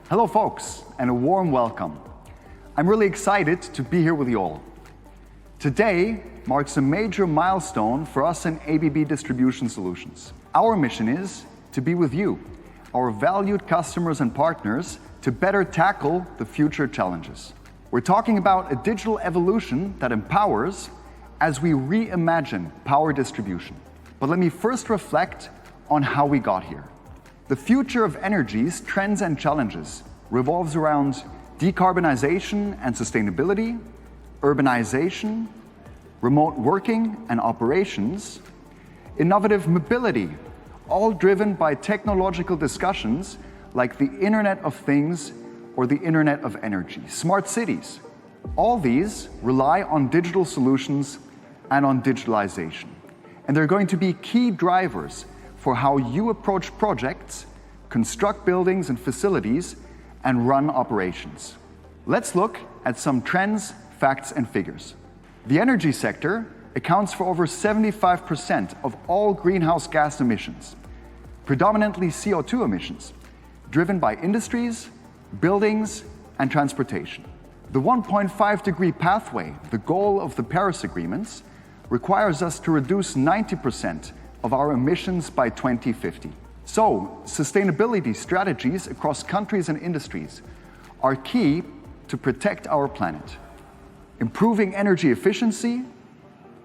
Hello folks, and a warm welcome. I'm really excited to be here with you all. Today marks a major milestone for us in ABB Distribution Solutions. Our mission is to be with you, our valued customers and partners, to better tackle the future challenges. We're talking about a digital evolution that empowers as we reimagine power distribution. But let me first reflect on how we got here. The future of energy's trends and challenges revolves around decarbonization and sustainability, urbanization, remote working and operations, innovative mobility, all driven by technological discussions like the Internet of Things or the Internet of Energy, smart cities. All these rely on digital solutions and on digitalization. And they're going to be key drivers for how you approach projects, construct buildings and facilities, and run operations. Let's look at some trends, facts, and figures. The energy sector accounts for over 75% of all greenhouse gas emissions, predominantly CO2 emissions, driven by industries, buildings, and transportation. The 1.5-degree pathway, the goal of the Paris Agreements, requires us to reduce 90% of our emissions by 2050. So, sustainability strategies across countries and industries are key to protect our planet. Improving energy efficiency,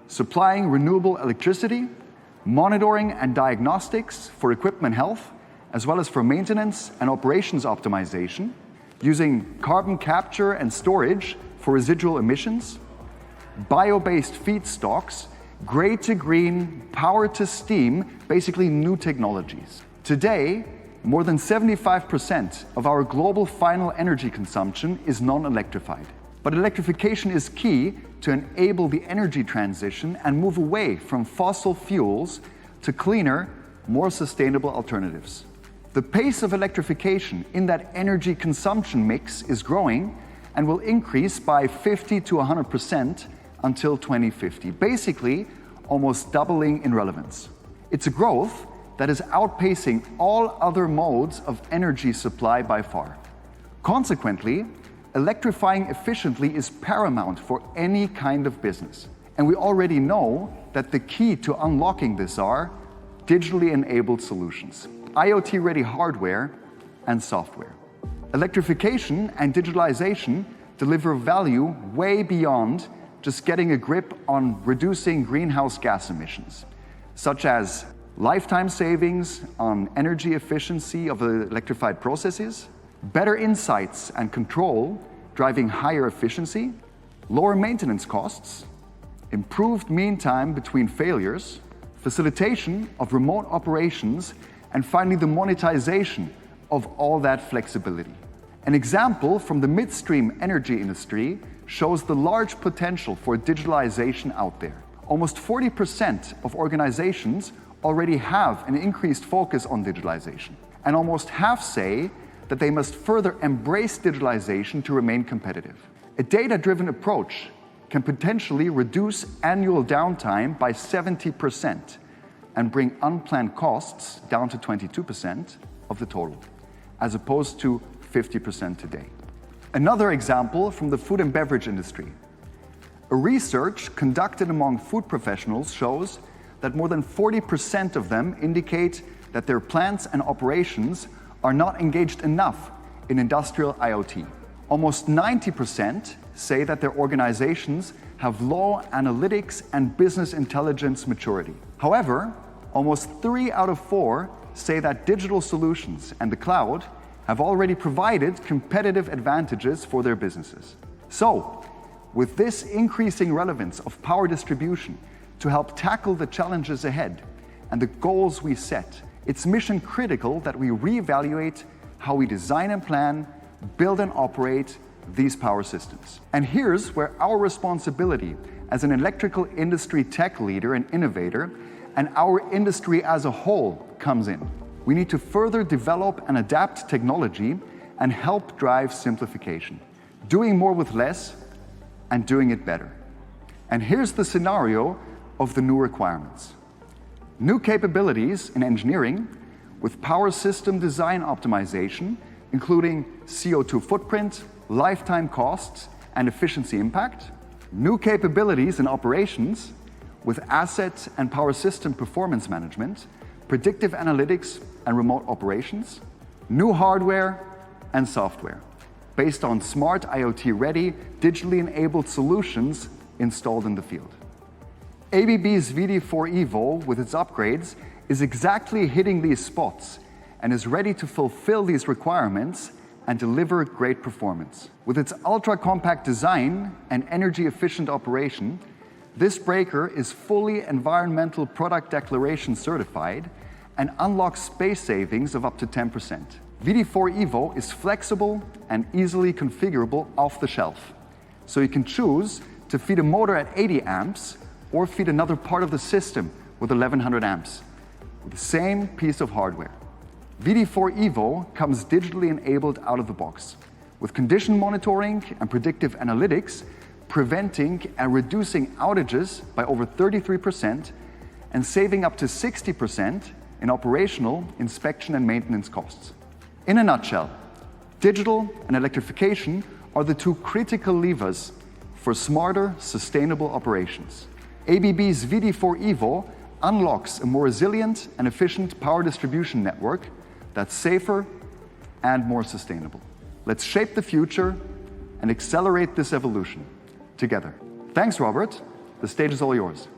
supplying renewable electricity, monitoring and diagnostics for equipment health, as well as for maintenance and operations optimization, using carbon capture and storage for residual emissions, bio-based feedstocks, gray to green, power to steam, basically new technologies. Today, more than 75% of our global final energy consumption is non-electrified. But electrification is key to enable the energy transition and move away from fossil fuels to cleaner, more sustainable alternatives. The pace of electrification in that energy consumption mix is growing and will increase by 50 to 100% until 2050, basically almost doubling in relevance. It's a growth that is outpacing all other modes of energy supply by far. Consequently, electrifying efficiently is paramount for any kind of business. And we already know that the key to unlocking this are digitally enabled solutions, IoT-ready hardware and software. Electrification and digitalization deliver value way beyond just getting a grip on reducing greenhouse gas emissions, such as lifetime savings on energy efficiency of electrified processes, better insights and control driving higher efficiency, lower maintenance costs, improved mean time between failures, facilitation of remote operations, and finally the monetization of all that flexibility. An example from the midstream energy industry shows the large potential for digitalization out there. Almost 40% of organizations already have an increased focus on digitalization, and almost half say that they must further embrace digitalization to remain competitive. A data-driven approach can potentially reduce annual downtime by 70% and bring unplanned costs down to 22% of the total, as opposed to 50% today. Another example from the food and beverage industry. A research conducted among food professionals shows that more than 40% of them indicate that their plants and operations are not engaged enough in industrial IoT. Almost 90% say that their organizations have low analytics and business intelligence maturity. However, almost 3 out of 4 say that digital solutions and the cloud have already provided competitive advantages for their businesses. So, with this increasing relevance of power distribution to help tackle the challenges ahead and the goals we set, it's mission critical that we reevaluate how we design and plan, build and operate these power systems. And here's where our responsibility as an electrical industry tech leader and innovator, and our industry as a whole, comes in. We need to further develop and adapt technology and help drive simplification, doing more with less and doing it better. And here's the scenario of the new requirements. New capabilities in engineering with power system design optimization including CO2 footprint, lifetime costs, and efficiency impact, new capabilities in operations with asset and power system performance management, predictive analytics and remote operations, new hardware and software based on smart IoT-ready, digitally enabled solutions installed in the field. ABB's VD4 Evo, with its upgrades, is exactly hitting these spots and is ready to fulfill these requirements and deliver great performance. With its ultra-compact design and energy-efficient operation, this breaker is fully environmental product declaration certified and unlocks space savings of up to 10%. VD4 Evo is flexible and easily configurable off the shelf, so you can choose to feed a motor at 80 amps or feed another part of the system with 1100 amps with the same piece of hardware. VD4 Evo comes digitally enabled out of the box with condition monitoring and predictive analytics, preventing and reducing outages by over 33% and saving up to 60% in operational, inspection and maintenance costs. In a nutshell, digital and electrification are the two critical levers for smarter, sustainable operations. ABB's VD4 Evo unlocks a more resilient and efficient power distribution network that's safer and more sustainable. Let's shape the future and accelerate this evolution together. Thanks, Robert. The stage is all yours.